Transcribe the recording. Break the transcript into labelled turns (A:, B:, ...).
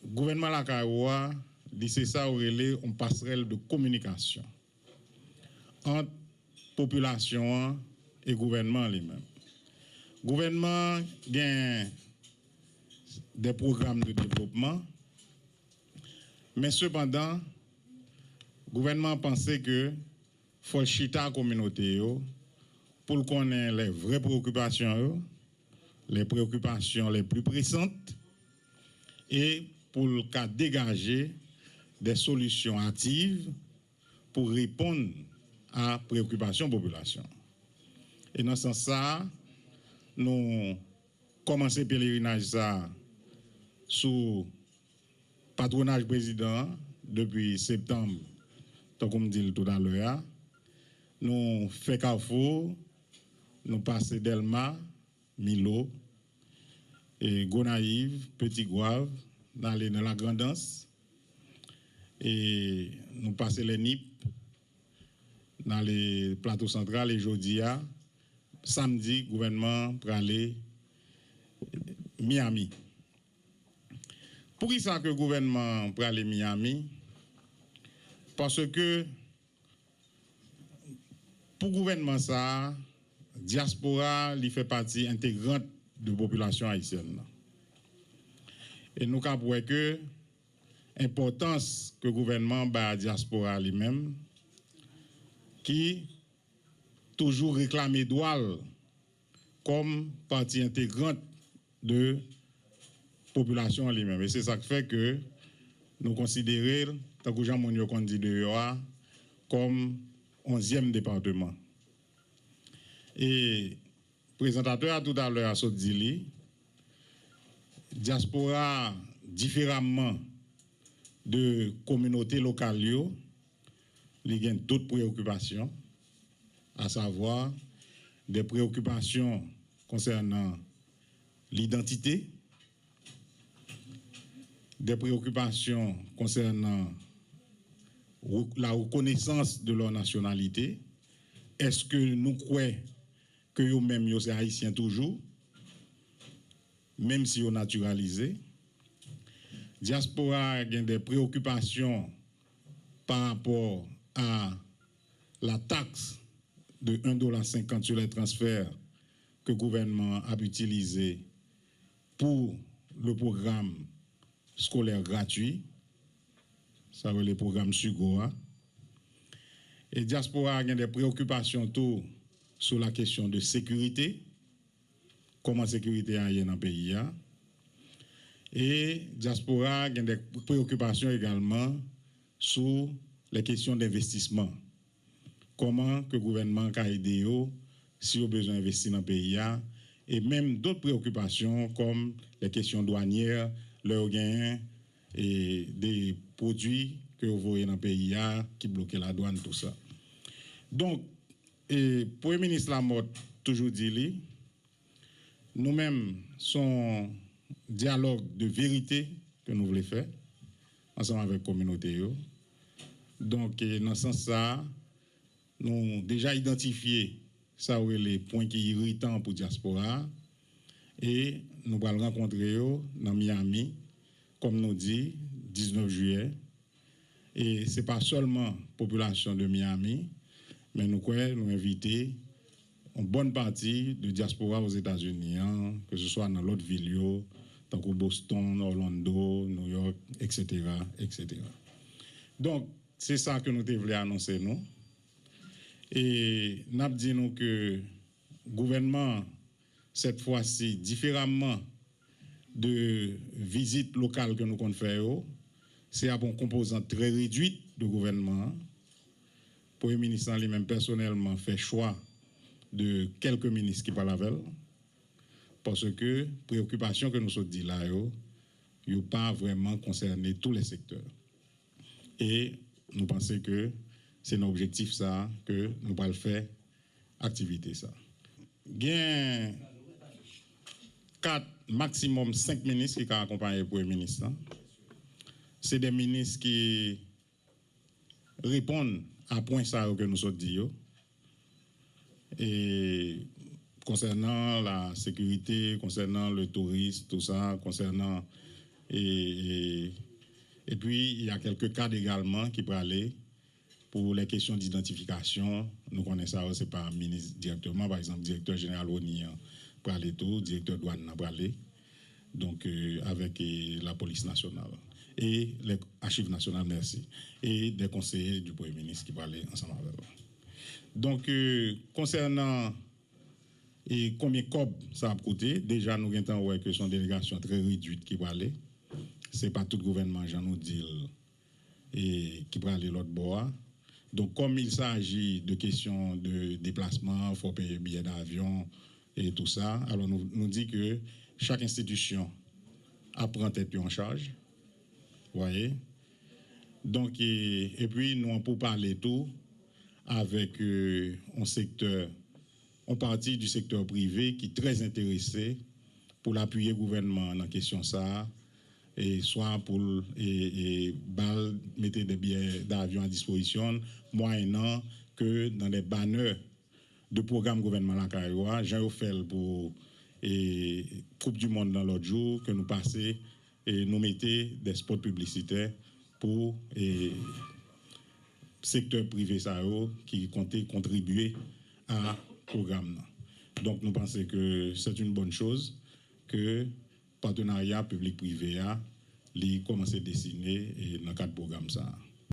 A: gouvernement la Kaoua, c'est ça aurait une passerelle de communication entre population et gouvernement lui-même. Gouvernement a des programmes de développement, mais cependant, le gouvernement pensait que faut chita la communauté pour connaître les vraies préoccupations, les préoccupations les plus pressantes, et pour dégager des solutions actives pour répondre à préoccupations de la population. Et dans ce sens, nous commençons le pèlerinage sous patronage président depuis septembre, comme dit tout à l'heure. Nous faisons Carrefour, nous passons Delma, Milo, et Gonaïve, Petit Gouave, dans la Grandance, et nous passons les NIP, dans les plateaux centrales, et Jodia, samedi, gouvernement pour aller Miami. Pour qui ça que le gouvernement pour aller Miami? Parce que pour le gouvernement, ça, diaspora, il fait partie intégrante de la population haïtienne. Et nous avons que l'importance que le gouvernement a à la diaspora lui-même, qui toujours réclame droit comme partie intégrante de la population lui-même. Et c'est ça qui fait que nous considérons, tant que Jean-Monio dit comme 11e département. Et le présentateur tout à l'heure a dit, diaspora différemment de communautés locales, il y a d'autres préoccupations, à savoir des préoccupations concernant l'identité, des préoccupations concernant la reconnaissance de leur nationalité. Est-ce que nous croyons que eux-mêmes, ils sont haïtiens toujours, même si ils naturalisé? Diaspora a des préoccupations par rapport à la taxe de 1,50 $ sur les transferts que le gouvernement a utilisé pour le programme scolaire gratuit, ça veut le programme SUGOA. Et diaspora a des préoccupations tout sur la question de sécurité, comment la sécurité est dans le pays. Et diaspora a des préoccupations également sur les questions d'investissement. Comment que le gouvernement a aidé si on a besoin d'investir dans le pays. Et même d'autres préoccupations comme les questions douanières, leur gain et des produits que vous voyez dans le pays qui bloquent la douane, tout ça. Donc, le Premier ministre Lamotte toujours dit, nous-mêmes, son dialogue de vérité que nous voulons faire, ensemble avec la communauté. Donc, dans ce sens-là, nous avons déjà identifié ça les points qui sont irritants pour la diaspora et nous allons rencontrer dans Miami, comme nous dit, 19 juillet. Et ce n'est pas seulement la population de Miami, mais nous invitons une bonne partie de diaspora aux États-Unis, que ce soit dans l'autre ville, tant que Boston, Orlando, New York, etc. etc. Donc, c'est ça que nous devons annoncer, nous. Et nous avons dit nous que le gouvernement, cette fois-ci, différemment de visites locales que nous comptons faire, c'est à une composante très réduite de gouvernement. Le Premier ministre lui-même personnellement fait choix de quelques ministres qui parlent avec elle, parce que la préoccupation que nous sommes dit là, n'a pas vraiment concerné tous les secteurs. Et nous pensons que c'est notre objectif ça, que nous allons faire activité ça. Il y a 4, maximum 5 ministres qui accompagnent le Premier ministre. C'est des ministres qui répondent à point ça que nous sommes dit. Et concernant la sécurité, concernant le tourisme, tout ça, concernant puis, il y a quelques cadres également qui peuvent aller pour les questions d'identification. Nous connaissons ça, c'est pas ministre directement. Par exemple, directeur général ONI pour aller tout, directeur douane pour aller. Donc, avec la police nationale et les archives nationales, merci. Et des conseillers du Premier ministre qui peuvent aller ensemble avec eux. Donc, concernant combien de COB ça a coûté, déjà, nous avons que son délégation très réduite qui va aller. Ce n'est pas tout le gouvernement, j'en nous dit, et qui va aller l'autre bord. Donc, comme il s'agit de questions de déplacement, il faut payer billet d'avion et tout ça, alors nous dit que chaque institution prend tête en charge. Vous voyez? Donc, et puis, nous on peut parler tout avec un secteur, une partie du secteur privé qui est très intéressé pour l'appuyer gouvernement dans la question ça, et soit pour mettre des billets d'avion à disposition, moyennant que dans les banners de programme gouvernemental, j'ai fait pour Coupe du Monde dans l'autre jour, que nous passons et nous mettons des spots publicitaires pour secteur privé qui comptait contribuer à programme. Donc nous pensons que c'est une bonne chose que partenariat public-privé a commencé à dessiner dans le cadre de programme ça.